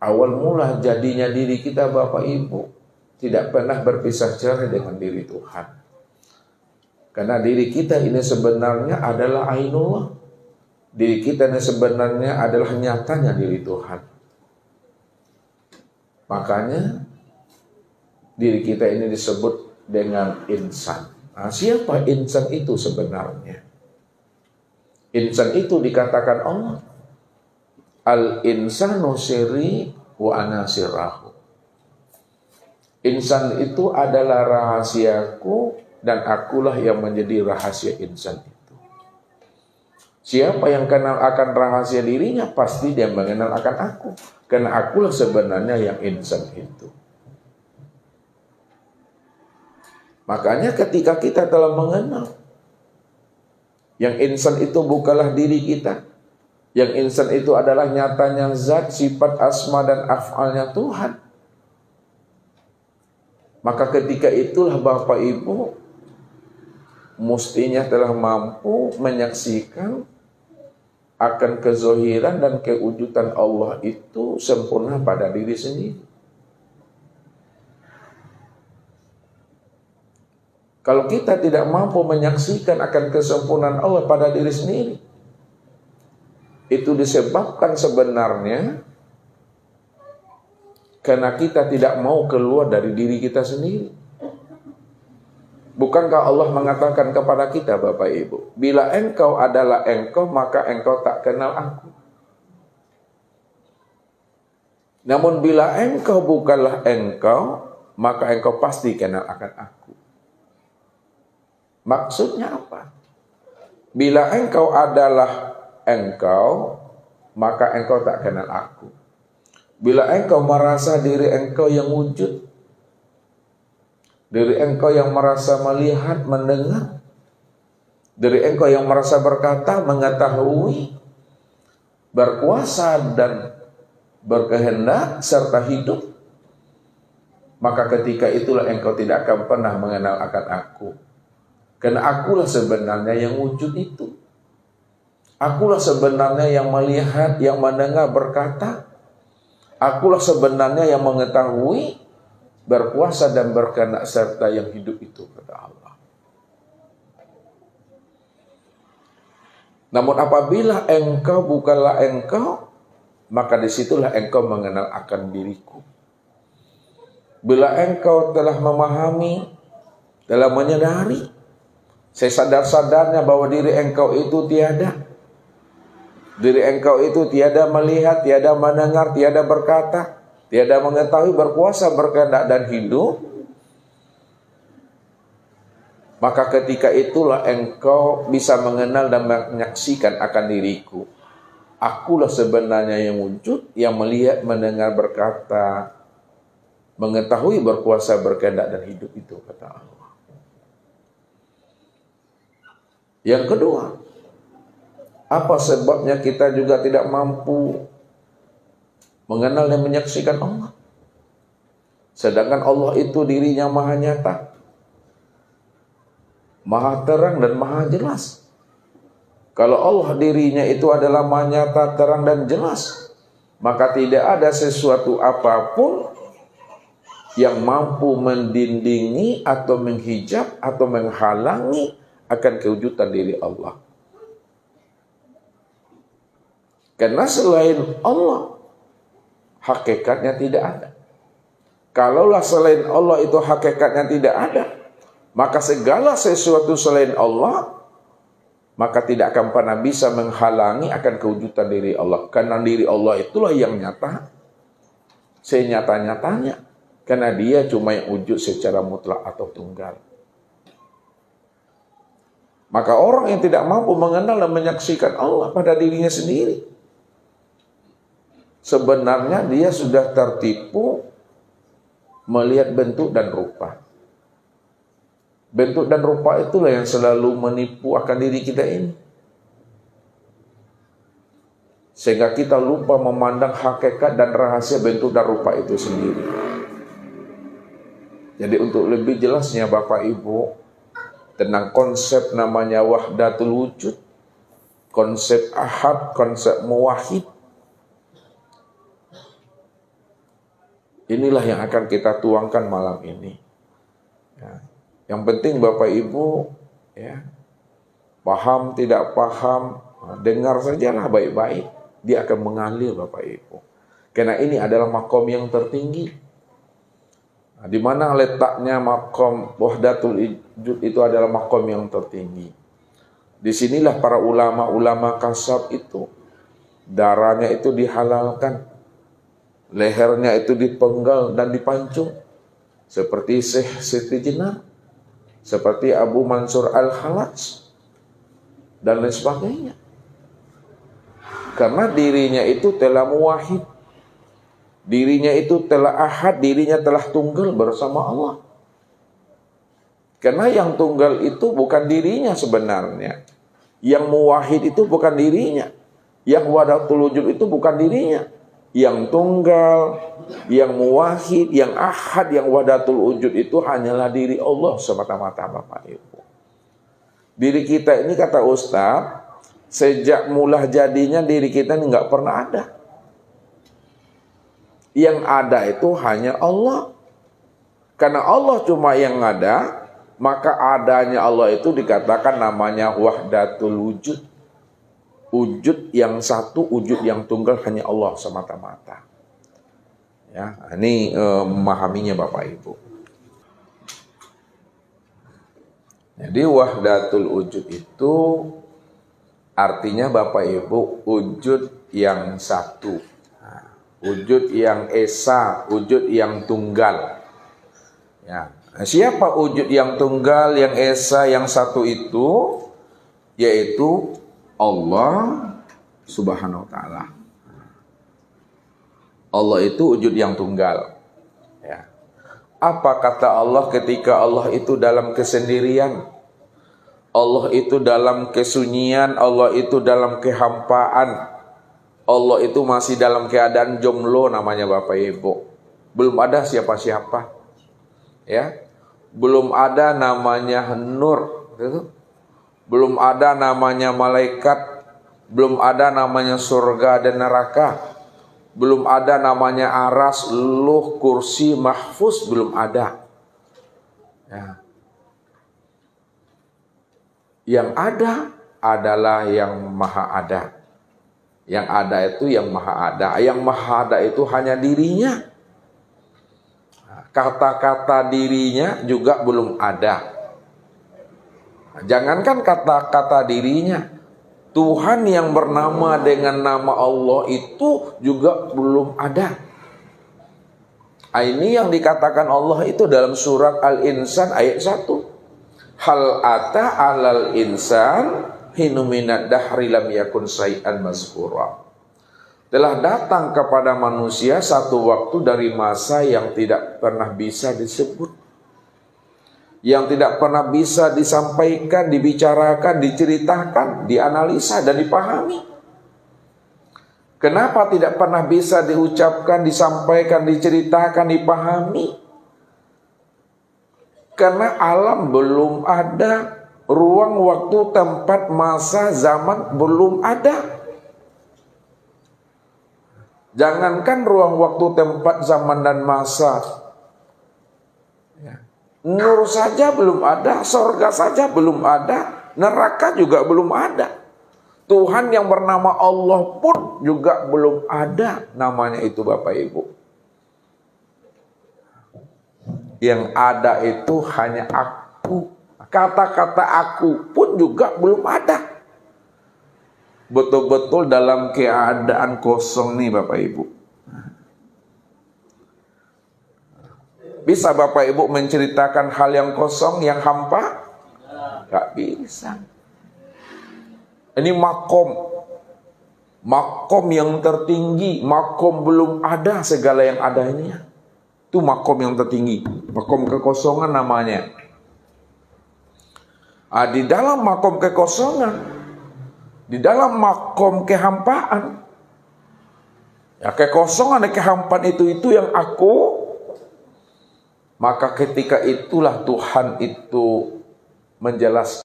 Awal mula jadinya diri kita Bapak Ibu tidak pernah berpisah cerai dengan diri Tuhan. Karena diri kita ini sebenarnya adalah ainullah. Diri kita ini sebenarnya adalah nyatanya diri Tuhan. Makanya diri kita ini disebut dengan insan. Nah, siapa insan itu sebenarnya? Insan itu dikatakan Allah, al-insanu sirri wa ana sirrahu. Insan itu adalah rahasiaku dan akulah yang menjadi rahasia insan itu. Siapa yang kenal akan rahasia dirinya, pasti dia mengenal akan aku. Karena akulah sebenarnya yang insan itu. Makanya ketika kita telah mengenal yang insan itu bukanlah diri kita, yang insan itu adalah nyatanya zat, sifat, asma dan af'alnya Tuhan, maka ketika itulah Bapak Ibu mestinya telah mampu menyaksikan akan kezohiran dan kewujudan Allah itu sempurna pada diri sendiri. Kalau kita tidak mampu menyaksikan akan kesempurnaan Allah pada diri sendiri, itu disebabkan sebenarnya karena kita tidak mau keluar dari diri kita sendiri. Bukankah Allah mengatakan kepada kita Bapak Ibu, bila engkau adalah engkau, maka engkau tak kenal aku. Namun bila engkau bukanlah engkau, maka engkau pasti kenal akan aku. Maksudnya apa? Bila engkau adalah engkau, maka engkau tak kenal aku. Bila engkau merasa diri engkau yang wujud, diri engkau yang merasa melihat, mendengar, diri engkau yang merasa berkata, mengetahui, berkuasa dan berkehendak serta hidup, maka ketika itulah engkau tidak akan pernah mengenal akan aku. Karena akulah sebenarnya yang wujud itu. Akulah sebenarnya yang melihat, yang mendengar, berkata. Akulah sebenarnya yang mengetahui, berkuasa dan berkehendak serta yang hidup itu, kata Allah. Namun apabila engkau bukanlah engkau, maka disitulah engkau mengenal akan diriku. Bila engkau telah memahami, telah menyadari, sesadar-sadarnya bahwa diri engkau itu tiada. Diri engkau itu tiada melihat, tiada mendengar, tiada berkata, tiada mengetahui, berkuasa, berkehendak dan hidup. Maka ketika itulah engkau bisa mengenal dan menyaksikan akan diriku. Akulah sebenarnya yang wujud, yang melihat, mendengar, berkata, mengetahui, berkuasa, berkehendak dan hidup itu, kata Allah. Yang kedua, apa sebabnya kita juga tidak mampu mengenal dan menyaksikan Allah? Sedangkan Allah itu dirinya maha nyata, maha terang dan maha jelas. Kalau Allah dirinya itu adalah maha nyata, terang dan jelas, maka tidak ada sesuatu apapun yang mampu mendindingi atau menghijab atau menghalangi akan kewujudan diri Allah. Karena selain Allah, hakikatnya tidak ada. Kalaulah selain Allah itu hakikatnya tidak ada, maka segala sesuatu selain Allah, maka tidak akan pernah bisa menghalangi akan kewujudan diri Allah. Karena diri Allah itulah yang nyata, senyata-nyatanya. Karena dia cuma yang wujud secara mutlak atau tunggal. Maka orang yang tidak mampu mengenal dan menyaksikan Allah pada dirinya sendiri, sebenarnya dia sudah tertipu melihat bentuk dan rupa. Bentuk dan rupa itulah yang selalu menipu akan diri kita ini. Sehingga kita lupa memandang hakikat dan rahasia bentuk dan rupa itu sendiri. Jadi untuk lebih jelasnya Bapak Ibu, tentang konsep namanya wahdatul wujud, konsep ahad, konsep muwahhid, Inilah yang akan kita tuangkan malam ini. Ya. Yang penting Bapak Ibu, ya, paham tidak paham, dengar sajalah baik-baik. Dia akan mengalir Bapak Ibu. Karena ini adalah makom yang tertinggi. Nah, di mana letaknya makom wahdatul wujud itu adalah makom yang tertinggi. Disinilah para ulama-ulama kasab itu, darahnya itu dihalalkan, lehernya itu dipenggal dan dipancung. Seperti Syekh Siti Jenar, seperti Abu Mansur Al-Halaj, dan lain sebagainya. Karena dirinya itu telah muwahhid, dirinya itu telah ahad, dirinya telah tunggal bersama Allah. Karena yang tunggal itu bukan dirinya sebenarnya. Yang muwahhid itu bukan dirinya. Yang wahdatul wujud itu bukan dirinya. Yang tunggal, yang muwahhid, yang ahad, yang wahdatul wujud itu hanyalah diri Allah semata-mata Bapak Ibu. Diri kita ini kata Ustaz, sejak mula jadinya diri kita ini nggak pernah ada. Yang ada itu hanya Allah. Karena Allah cuma yang ada, maka adanya Allah itu dikatakan namanya wahdatul wujud. Wujud yang satu, wujud yang tunggal hanya Allah semata-mata. Ya, ini memahaminya Bapak Ibu. Jadi wahdatul wujud itu artinya Bapak Ibu wujud yang satu. Wujud yang esa, wujud yang tunggal. Ya. Siapa wujud yang tunggal, yang esa, yang satu itu? Yaitu Allah Subhanahu wa ta'ala. Allah itu wujud yang tunggal. Ya. Apa kata Allah ketika Allah itu dalam kesendirian? Allah itu dalam kesunyian, Allah itu dalam kehampaan. Allah itu masih dalam keadaan jomblo namanya Bapak Ibu. Belum ada siapa-siapa. Ya. Belum ada namanya nur, gitu. Belum ada namanya malaikat, belum ada namanya surga dan neraka, belum ada namanya aras, luh, kursi, mahfuz, belum ada. Ya. Yang ada adalah yang maha ada. Yang ada itu yang maha ada. Yang maha ada itu hanya dirinya. Kata-kata dirinya juga belum ada. Jangankan kata-kata dirinya, Tuhan yang bernama dengan nama Allah itu juga belum ada. Ini yang dikatakan Allah itu dalam surat Al-Insan ayat 1. Hal ata alal insan hinu minad dahri lam yakun syai'an mazkura. Telah datang kepada manusia satu waktu dari masa yang tidak pernah bisa disebut, yang tidak pernah bisa disampaikan, dibicarakan, diceritakan, dianalisa, dan dipahami. Kenapa tidak pernah bisa diucapkan, disampaikan, diceritakan, dipahami? Karena alam belum ada, ruang, waktu, tempat, masa, zaman belum ada. Jangankan ruang, waktu, tempat, zaman, dan masa. Nur saja belum ada, surga saja belum ada, neraka juga belum ada. Tuhan yang bernama Allah pun juga belum ada namanya itu Bapak Ibu. Yang ada itu hanya aku. Kata-kata aku pun juga belum ada. Betul-betul dalam keadaan kosong nih Bapak Ibu. Bisa Bapak Ibu menceritakan hal yang kosong, yang hampa? Gak bisa. Ini makom. Makom yang tertinggi. Makom belum ada segala yang ada ini. Itu makom yang tertinggi. Makom kekosongan namanya. Di dalam makom kekosongan, di dalam makom kehampaan, ya kekosongan dan kehampaan itu yang aku. Maka ketika itulah Tuhan itu menjelaskan